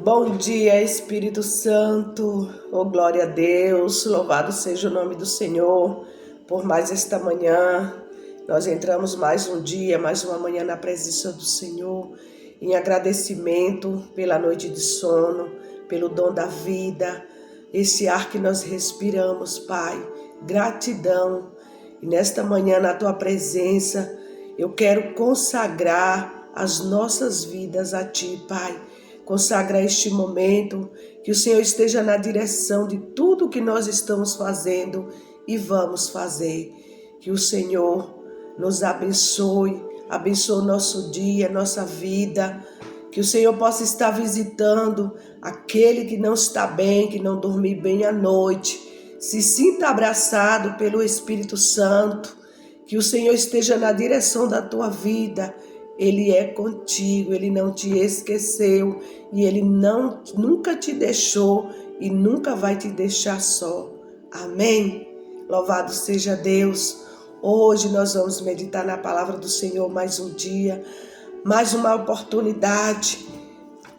Bom dia, Espírito Santo. Oh, glória a Deus. Louvado seja o nome do Senhor por mais esta manhã. Nós entramos mais um dia, mais uma manhã na presença do Senhor, em agradecimento pela noite de sono, pelo dom da vida, esse ar que nós respiramos, Pai. Gratidão. E nesta manhã, na Tua presença, eu quero consagrar as nossas vidas a Ti, Pai. Consagra este momento, que o Senhor esteja na direção de tudo que nós estamos fazendo e vamos fazer. Que o Senhor nos abençoe o nosso dia, nossa vida. Que o Senhor possa estar visitando aquele que não está bem, que não dormiu bem à noite. Se sinta abraçado pelo Espírito Santo. Que o Senhor esteja na direção da tua vida. Ele é contigo, Ele não te esqueceu e Ele nunca te deixou e nunca vai te deixar só. Amém? Louvado seja Deus. Hoje nós vamos meditar na palavra do Senhor mais um dia, mais uma oportunidade.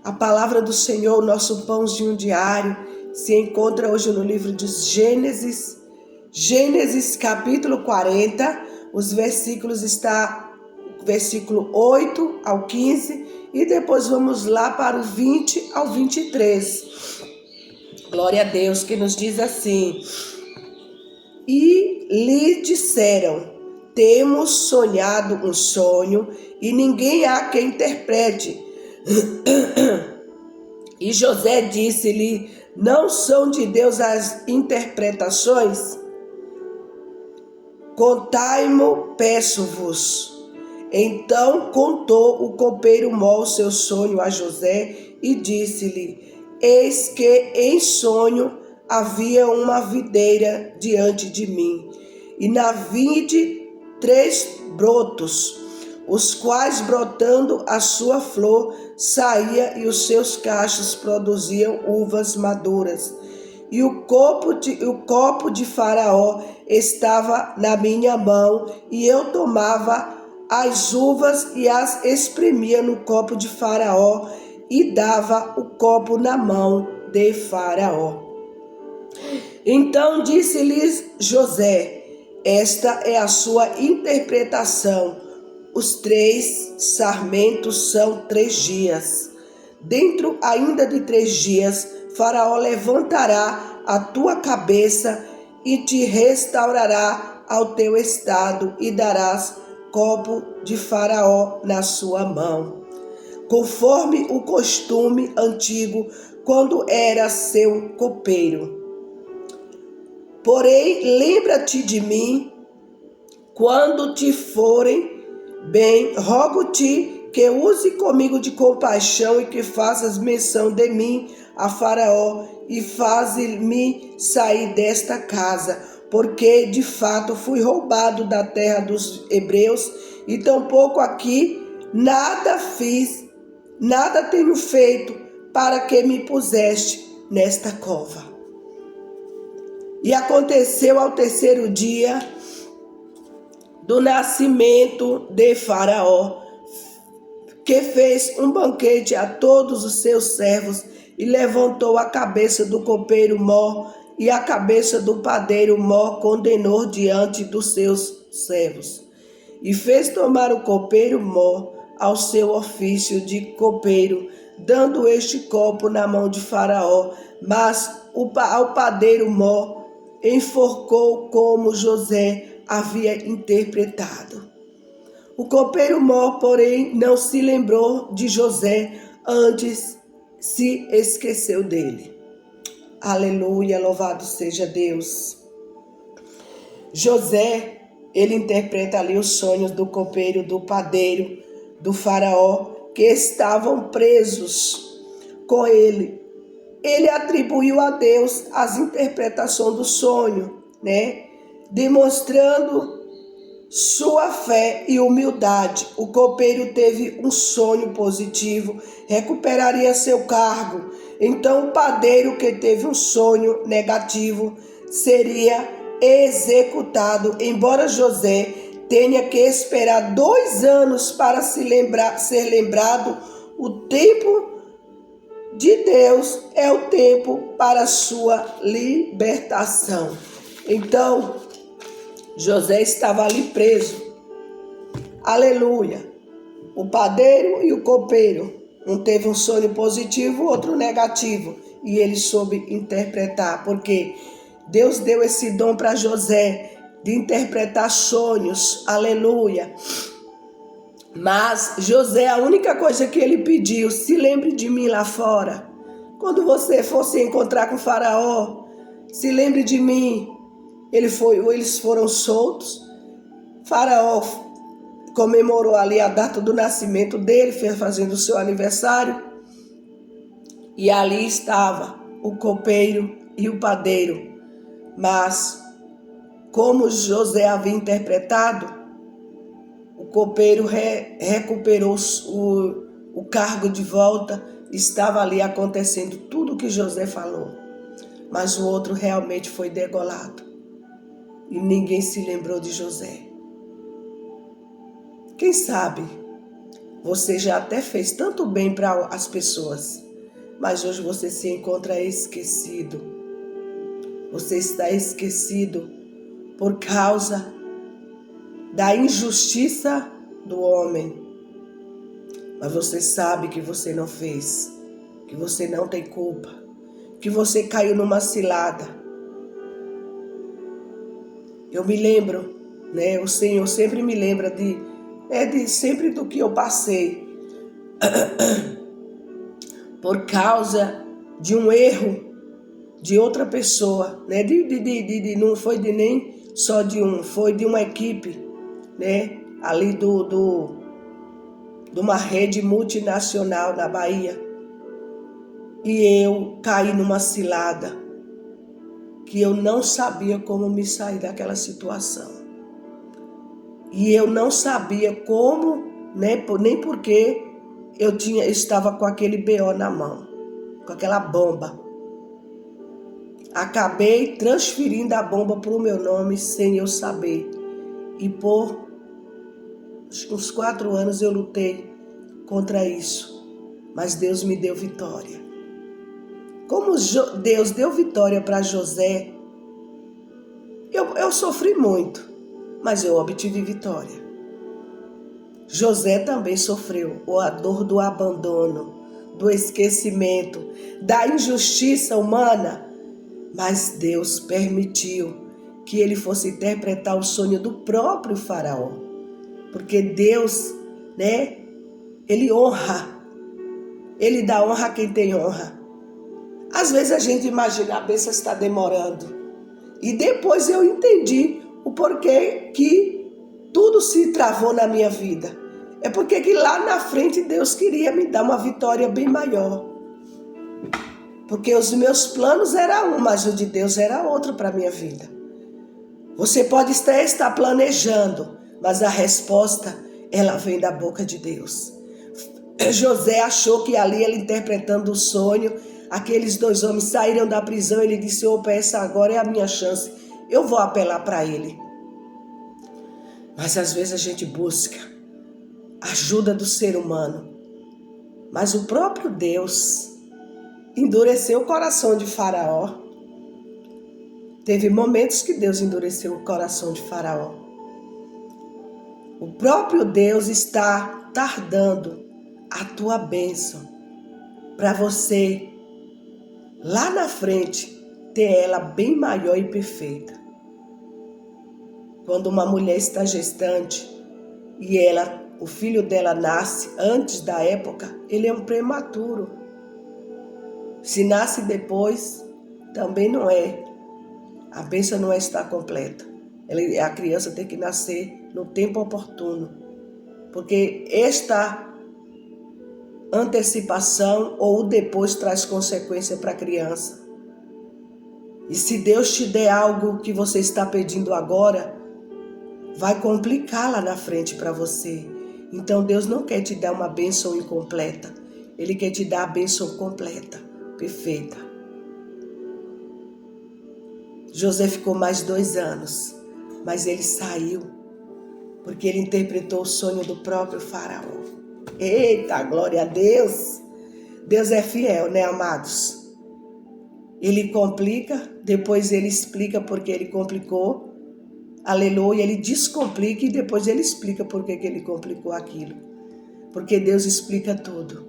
A palavra do Senhor, o nosso pãozinho diário, se encontra hoje no livro de Gênesis capítulo 40, os versículos versículo 8 ao 15 e depois vamos lá para o 20 ao 23. Glória a Deus, que nos diz assim: E lhe disseram: temos sonhado um sonho e ninguém há quem interprete. E José disse-lhe: não são de Deus as interpretações? Contai-mo, peço-vos. Então contou o copeiro Mó o seu sonho a José e disse-lhe: eis que em sonho havia uma videira diante de mim, e na vide 3 brotos, os quais, brotando a sua flor, saía e os seus cachos produziam uvas maduras. E o copo de Faraó estava na minha mão, e eu tomava as uvas e as exprimia no copo de Faraó, e dava o copo na mão de Faraó. Então disse-lhes José: esta é a sua interpretação. Os 3 sarmentos são 3 dias. Dentro ainda de 3 dias, Faraó levantará a tua cabeça e te restaurará ao teu estado, e darás copo de Faraó na sua mão, conforme o costume antigo, quando era seu copeiro. Porém, lembra-te de mim, quando te forem bem, rogo-te que use comigo de compaixão e que faças menção de mim a Faraó e faze-me sair desta casa, porque de fato fui roubado da terra dos hebreus e tampouco aqui nada fiz, nada tenho feito para que me puseste nesta cova. E aconteceu ao 3º dia do nascimento de Faraó, que fez um banquete a todos os seus servos e levantou a cabeça do copeiro Mó e a cabeça do padeiro Mó, condenou diante dos seus servos. E fez tomar o copeiro Mó ao seu ofício de copeiro, dando este copo na mão de Faraó, mas ao padeiro Mó enforcou como José havia interpretado. O copeiro Mó, porém, não se lembrou de José, antes se esqueceu dele. Aleluia, louvado seja Deus. José, ele interpreta ali os sonhos do copeiro, do padeiro, do Faraó, que estavam presos com ele. Ele atribuiu a Deus as interpretações do sonho, demonstrando sua fé e humildade. O copeiro teve um sonho positivo, recuperaria seu cargo. Então o padeiro, que teve um sonho negativo, seria executado, embora José tenha que esperar 2 anos para ser lembrado o tempo de Deus é o tempo para a sua libertação. Então, José estava ali preso. Aleluia. O padeiro e o copeiro. Um teve um sonho positivo, outro negativo. E ele soube interpretar, porque Deus deu esse dom para José de interpretar sonhos. Aleluia. Mas José, a única coisa que ele pediu, se lembre de mim lá fora. Quando você for se encontrar com o faraó, se lembre de mim. Eles foram soltos. Faraó comemorou ali a data do nascimento dele, fazendo o seu aniversário. E ali estava o copeiro e o padeiro. Mas, como José havia interpretado, o copeiro recuperou o cargo de volta. Estava ali acontecendo tudo o que José falou. Mas o outro realmente foi degolado. E ninguém se lembrou de José. Quem sabe você já até fez tanto bem para as pessoas, mas hoje você se encontra esquecido. Você está esquecido por causa da injustiça do homem. Mas você sabe que você não fez, que você não tem culpa, que você caiu numa cilada. Eu me lembro, né? O Senhor sempre me lembra sempre do que eu passei por causa de um erro de outra pessoa, né? Não foi nem só de um, foi de uma equipe, né? Ali de uma rede multinacional na Bahia. E eu caí numa cilada que eu não sabia como me sair daquela situação. E eu não sabia como, né, nem porque eu estava com aquele BO na mão, com aquela bomba. Acabei transferindo a bomba para o meu nome sem eu saber. E por uns 4 anos eu lutei contra isso. Mas Deus me deu vitória. Como Deus deu vitória para José, eu sofri muito, mas eu obtive vitória. José também sofreu a dor do abandono, do esquecimento, da injustiça humana, mas Deus permitiu que ele fosse interpretar o sonho do próprio faraó, porque Deus, né, ele honra, ele dá honra a quem tem honra. Às vezes a gente imagina, a bênção está demorando, e depois eu entendi o porquê que tudo se travou na minha vida. É porque que lá na frente Deus queria me dar uma vitória bem maior. Porque os meus planos eram um, mas o de Deus era outro para a minha vida. Você pode estar planejando, mas a resposta, ela vem da boca de Deus. José achou que ali, ele interpretando o sonho, aqueles 2 homens saíram da prisão. Ele disse: opa, essa agora é a minha chance, eu vou apelar para ele. Mas às vezes a gente busca ajuda do ser humano, mas o próprio Deus endureceu o coração de Faraó. Teve momentos que Deus endureceu o coração de Faraó. O próprio Deus está tardando a tua bênção para você, lá na frente, ter ela bem maior e perfeita. Quando uma mulher está gestante e o filho dela nasce antes da época, ele é um prematuro. Se nasce depois, também não é. A bênção não está completa. A criança tem que nascer no tempo oportuno. Porque esta antecipação ou o depois traz consequência para a criança. E se Deus te der algo que você está pedindo agora, vai complicar lá na frente para você. Então Deus não quer te dar uma bênção incompleta. Ele quer te dar a bênção completa, perfeita. José ficou mais 2 anos, mas ele saiu, porque ele interpretou o sonho do próprio faraó. Eita, glória a Deus! Deus é fiel, né, amados? Ele complica, depois ele explica porque ele complicou. Aleluia, ele descomplica e depois ele explica por que ele complicou aquilo. Porque Deus explica tudo.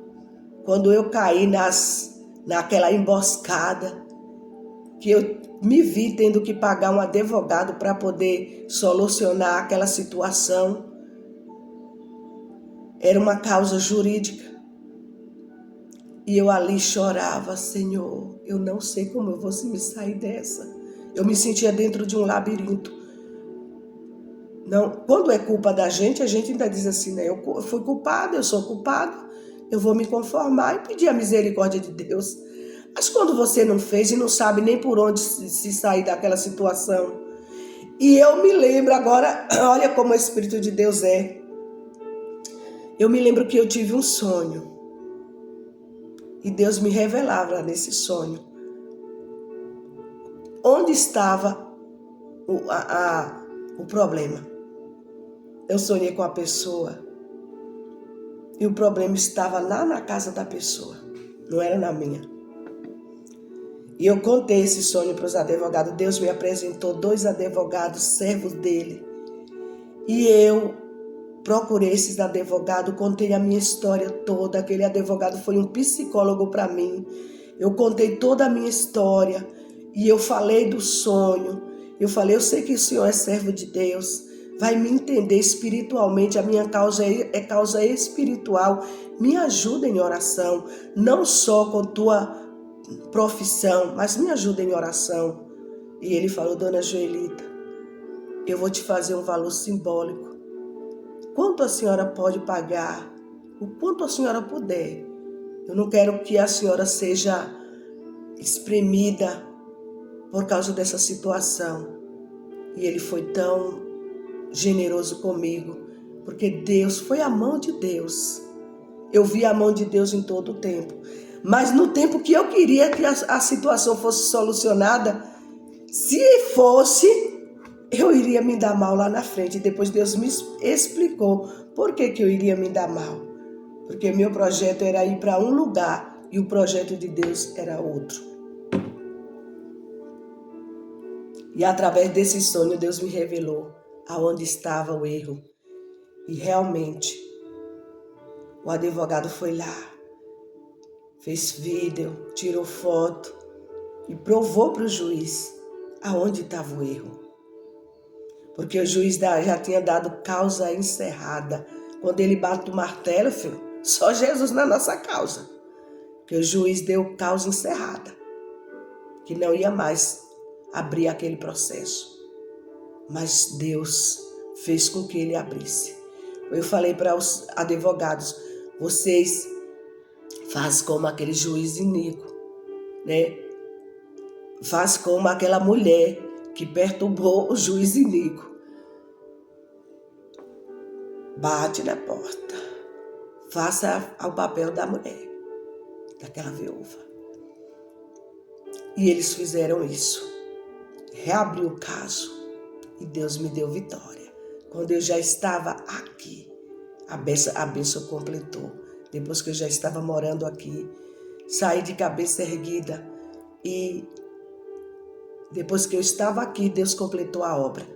Quando eu caí naquela emboscada, que eu me vi tendo que pagar um advogado para poder solucionar aquela situação, era uma causa jurídica. E eu ali chorava, Senhor, eu não sei como eu vou me sair dessa. Eu me sentia dentro de um labirinto. Não, quando é culpa da gente, a gente ainda diz assim, né? Eu fui culpado, eu sou culpado, eu vou me conformar e pedir a misericórdia de Deus. Mas quando você não fez e não sabe nem por onde se sair daquela situação. E eu me lembro agora, olha como o Espírito de Deus é. Eu me lembro que eu tive um sonho. E Deus me revelava nesse sonho onde estava o problema. Eu sonhei com a pessoa e o problema estava lá na casa da pessoa, não era na minha. E eu contei esse sonho para os advogados. Deus me apresentou 2 advogados, servos dele. E eu procurei esses advogados, contei a minha história toda. Aquele advogado foi um psicólogo para mim. Eu contei toda a minha história e eu falei do sonho. Eu falei, eu sei que o Senhor é servo de Deus, vai me entender espiritualmente, a minha causa é causa espiritual. Me ajuda em oração, não só com tua profissão, mas me ajuda em oração. E ele falou, dona Joelita, eu vou te fazer um valor simbólico. Quanto a senhora pode pagar? O quanto a senhora puder. Eu não quero que a senhora seja espremida por causa dessa situação. E ele foi tão generoso comigo, porque Deus, foi a mão de Deus. Eu vi a mão de Deus em todo o tempo. Mas no tempo que eu queria que a situação fosse solucionada, se fosse, eu iria me dar mal lá na frente. Depois Deus me explicou por que eu iria me dar mal. Porque meu projeto era ir para um lugar e o projeto de Deus era outro. E através desse sonho Deus me revelou aonde estava o erro. E realmente o advogado foi lá, fez vídeo, tirou foto e provou para o juiz aonde estava o erro. Porque o juiz já tinha dado causa encerrada. Quando ele bate o martelo, filho, só Jesus na nossa causa. Porque o juiz deu causa encerrada, que não ia mais abrir aquele processo. Mas Deus fez com que ele abrisse. Eu falei para os advogados, vocês fazem como aquele juiz iníquo, né? Faz como aquela mulher que perturbou o juiz iníquo. Bate na porta. Faça o papel da mulher, daquela viúva. E eles fizeram isso. Reabriu o caso e Deus me deu vitória. Quando eu já estava aqui, a bênção completou. Depois que eu já estava morando aqui, saí de cabeça erguida e depois que eu estava aqui, Deus completou a obra.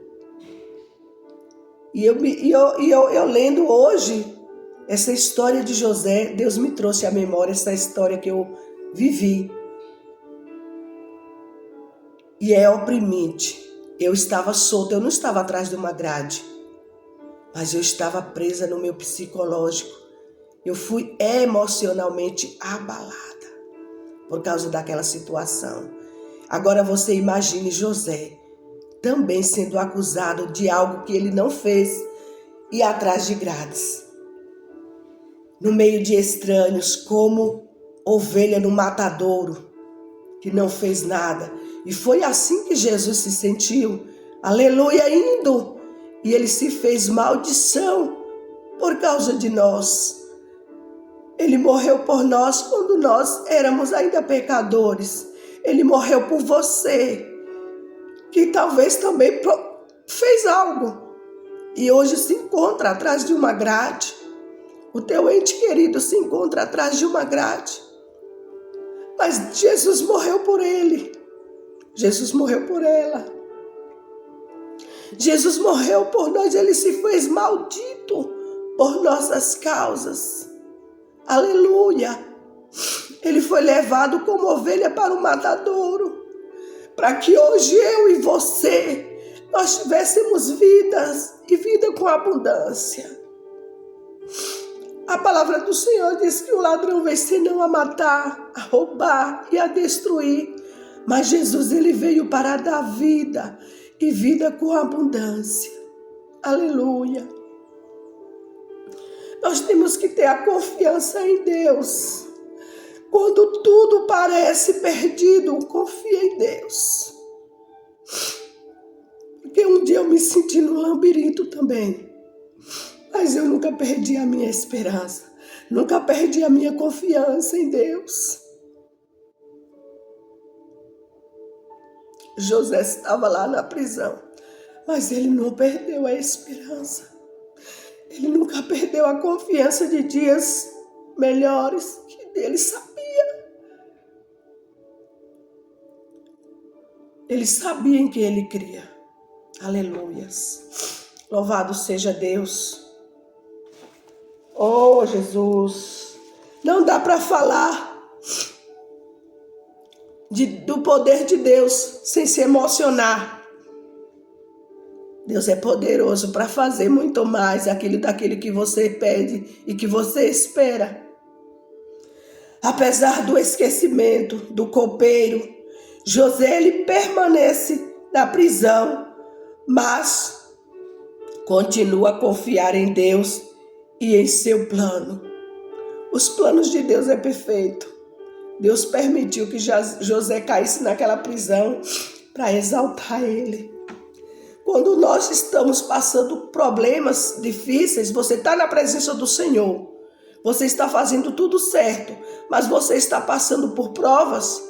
E eu lendo hoje essa história de José, Deus me trouxe à memória essa história que eu vivi. E é oprimente. Eu estava solta, eu não estava atrás de uma grade, mas eu estava presa no meu psicológico. Eu fui emocionalmente abalada por causa daquela situação. Agora você imagine José também sendo acusado de algo que ele não fez e atrás de grades, no meio de estranhos, como ovelha no matadouro, que não fez nada. E foi assim que Jesus se sentiu, aleluia, indo. E ele se fez maldição por causa de nós. Ele morreu por nós quando nós éramos ainda pecadores. Ele morreu por você, que talvez também fez algo e hoje se encontra atrás de uma grade. O teu ente querido se encontra atrás de uma grade. Mas Jesus morreu por ele. Jesus morreu por ela. Jesus morreu por nós. Ele se fez maldito por nossas causas. Aleluia. Ele foi levado como ovelha para o matadouro, para que hoje eu e você, nós tivéssemos vidas e vida com abundância. A palavra do Senhor diz que o ladrão vem senão a matar, a roubar e a destruir. Mas Jesus, ele veio para dar vida e vida com abundância. Aleluia. Nós temos que ter a confiança em Deus. Quando tudo parece perdido, confia em Deus. Porque um dia eu me senti no labirinto também. Mas eu nunca perdi a minha esperança. Nunca perdi a minha confiança em Deus. José estava lá na prisão, mas ele não perdeu a esperança. Ele nunca perdeu a confiança de dias melhores que ele sabia. Ele sabia em que ele cria. Aleluias. Louvado seja Deus. Oh, Jesus. Não dá para falar do poder de Deus sem se emocionar. Deus é poderoso para fazer muito mais daquilo que você pede e que você espera. Apesar do esquecimento do copeiro, José ele permanece na prisão, mas continua a confiar em Deus e em seu plano. Os planos de Deus é perfeito. Deus permitiu que José caísse naquela prisão para exaltar ele. Quando nós estamos passando problemas difíceis, você está na presença do Senhor. Você está fazendo tudo certo, mas você está passando por provas.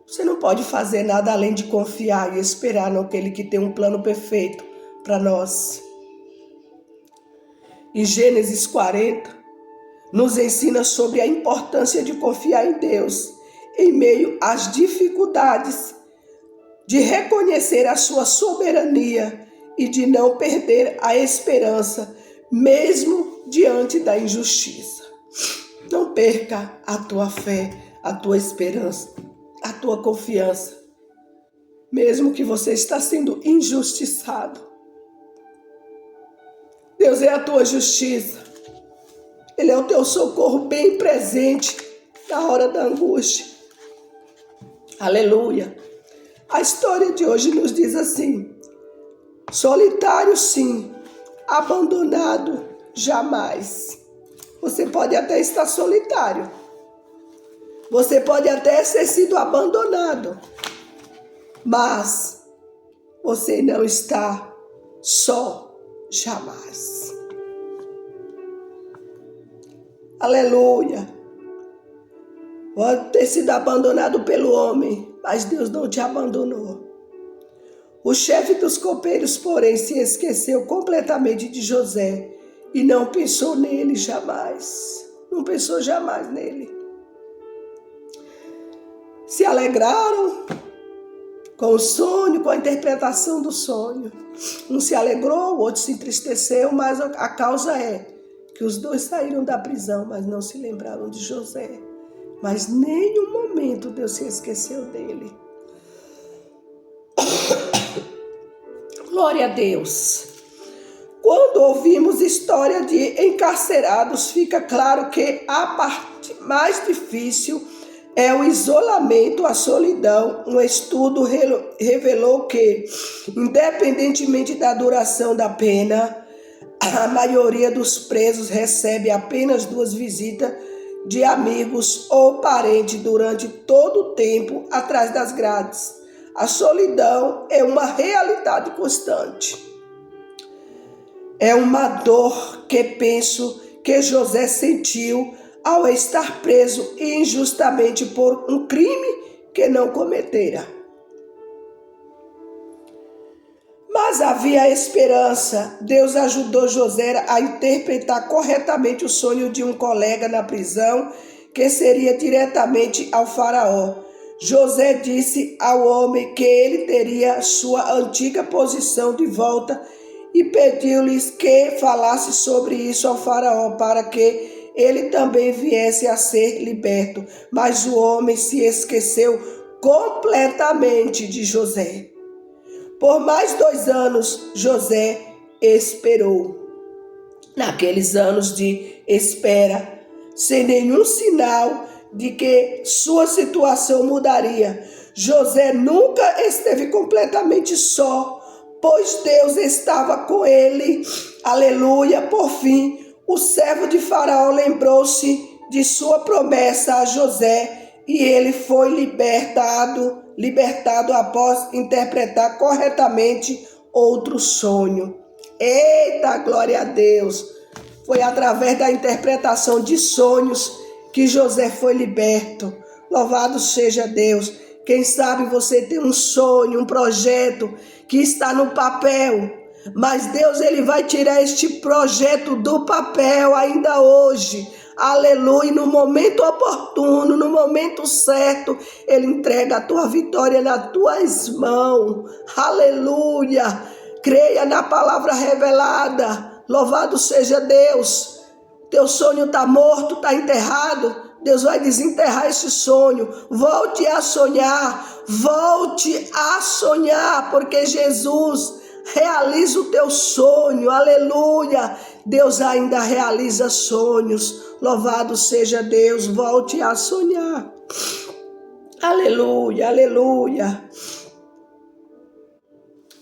Você não pode fazer nada além de confiar e esperar naquele que tem um plano perfeito para nós. Em Gênesis 40, nos ensina sobre a importância de confiar em Deus em meio às dificuldades, de reconhecer a sua soberania e de não perder a esperança, mesmo diante da injustiça. Não perca a tua fé, a tua esperança, a tua confiança, mesmo que você está sendo injustiçado. Deus é a tua justiça. Ele é o teu socorro bem presente na hora da angústia. Aleluia. A história de hoje nos diz assim: solitário sim, abandonado jamais. Você pode até estar solitário. Você pode até ter sido abandonado. Mas você não está só jamais. Aleluia. Pode ter sido abandonado pelo homem, mas Deus não te abandonou. O chefe dos copeiros, porém, se esqueceu completamente de José e não pensou nele jamais. Não pensou jamais nele. Se alegraram com o sonho, com a interpretação do sonho. Um se alegrou, o outro se entristeceu, mas a causa é que os dois saíram da prisão, mas não se lembraram de José. Mas nenhum momento Deus se esqueceu dele. Glória a Deus. Quando ouvimos história de encarcerados, fica claro que a parte mais difícil é o isolamento, a solidão. Um estudo revelou que, independentemente da duração da pena, a maioria dos presos recebe apenas 2 visitas de amigos ou parentes durante todo o tempo atrás das grades. A solidão é uma realidade constante. É uma dor que penso que José sentiu ao estar preso injustamente por um crime que não cometera. Mas havia esperança. Deus ajudou José a interpretar corretamente o sonho de um colega na prisão que seria diretamente ao faraó. José disse ao homem que ele teria sua antiga posição de volta e pediu-lhes que falasse sobre isso ao faraó, para que ele também viesse a ser liberto. Mas o homem se esqueceu completamente de José. Por mais 2 anos, José esperou. Naqueles anos de espera, sem nenhum sinal de que sua situação mudaria, José nunca esteve completamente só, pois Deus estava com ele. Aleluia. Por fim, o servo de Faraó lembrou-se de sua promessa a José e ele foi libertado após interpretar corretamente outro sonho. Eita, glória a Deus! Foi através da interpretação de sonhos que José foi liberto. Louvado seja Deus. Quem sabe você tem um sonho, um projeto que está no papel, mas Deus ele vai tirar este projeto do papel ainda hoje. Aleluia, no momento oportuno, no momento certo, Ele entrega a tua vitória nas tuas mãos. Aleluia, creia na palavra revelada. Louvado seja Deus. Teu sonho está morto, está enterrado. Deus vai desenterrar esse sonho. Volte a sonhar, porque Jesus realiza o teu sonho. Aleluia. Deus ainda realiza sonhos. Louvado seja Deus. Volte a sonhar. Aleluia, aleluia.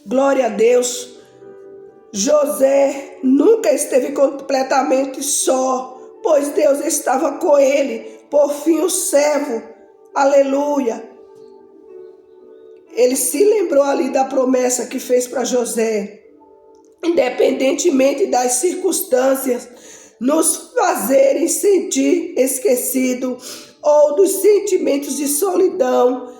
Glória a Deus. José nunca esteve completamente só, pois Deus estava com ele. Por fim, o servo, aleluia, ele se lembrou ali da promessa que fez para José. Independentemente das circunstâncias nos fazerem sentir esquecido ou dos sentimentos de solidão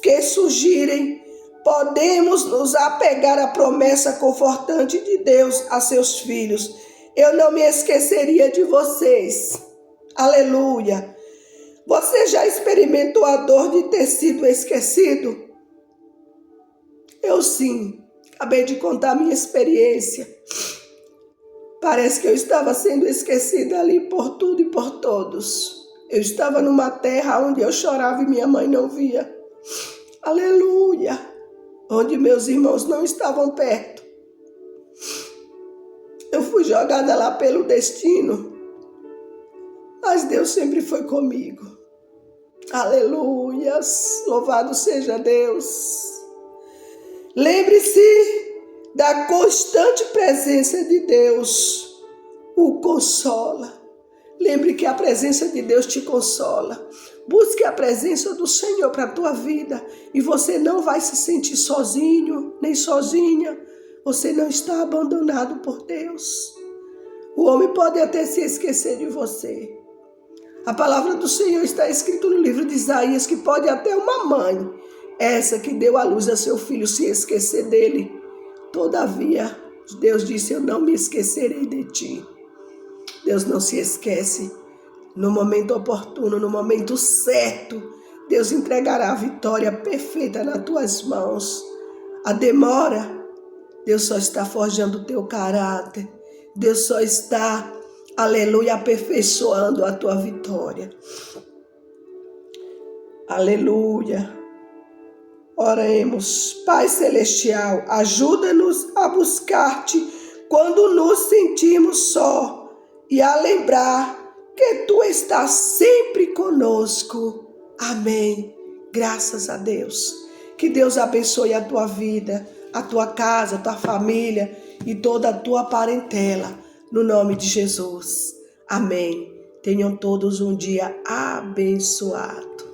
que surgirem, podemos nos apegar à promessa confortante de Deus a seus filhos. Eu não me esqueceria de vocês. Aleluia. Você já experimentou a dor de ter sido esquecido? Eu sim. Acabei de contar a minha experiência. Parece que eu estava sendo esquecida ali por tudo e por todos. Eu estava numa terra onde eu chorava e minha mãe não via. Aleluia. Onde meus irmãos não estavam perto. Eu fui jogada lá pelo destino, mas Deus sempre foi comigo. Aleluias, louvado seja Deus. Lembre-se da constante presença de Deus, o consola. Lembre que a presença de Deus te consola. Busque a presença do Senhor para a tua vida e você não vai se sentir sozinho, nem sozinha. Você não está abandonado por Deus. O homem pode até se esquecer de você. A palavra do Senhor está escrita no livro de Isaías que pode até uma mãe, essa que deu à luz a seu filho, se esquecer dele. Todavia, Deus disse, eu não me esquecerei de ti. Deus não se esquece. No momento oportuno, no momento certo, Deus entregará a vitória perfeita nas tuas mãos. A demora, Deus só está forjando o teu caráter. Deus só está, aleluia, aperfeiçoando a tua vitória. Aleluia. Oremos. Pai Celestial, ajuda-nos a buscar-te quando nos sentimos só e a lembrar que tu estás sempre conosco. Amém. Graças a Deus. Que Deus abençoe a tua vida, a tua casa, a tua família e toda a tua parentela. No nome de Jesus. Amém. Tenham todos um dia abençoado.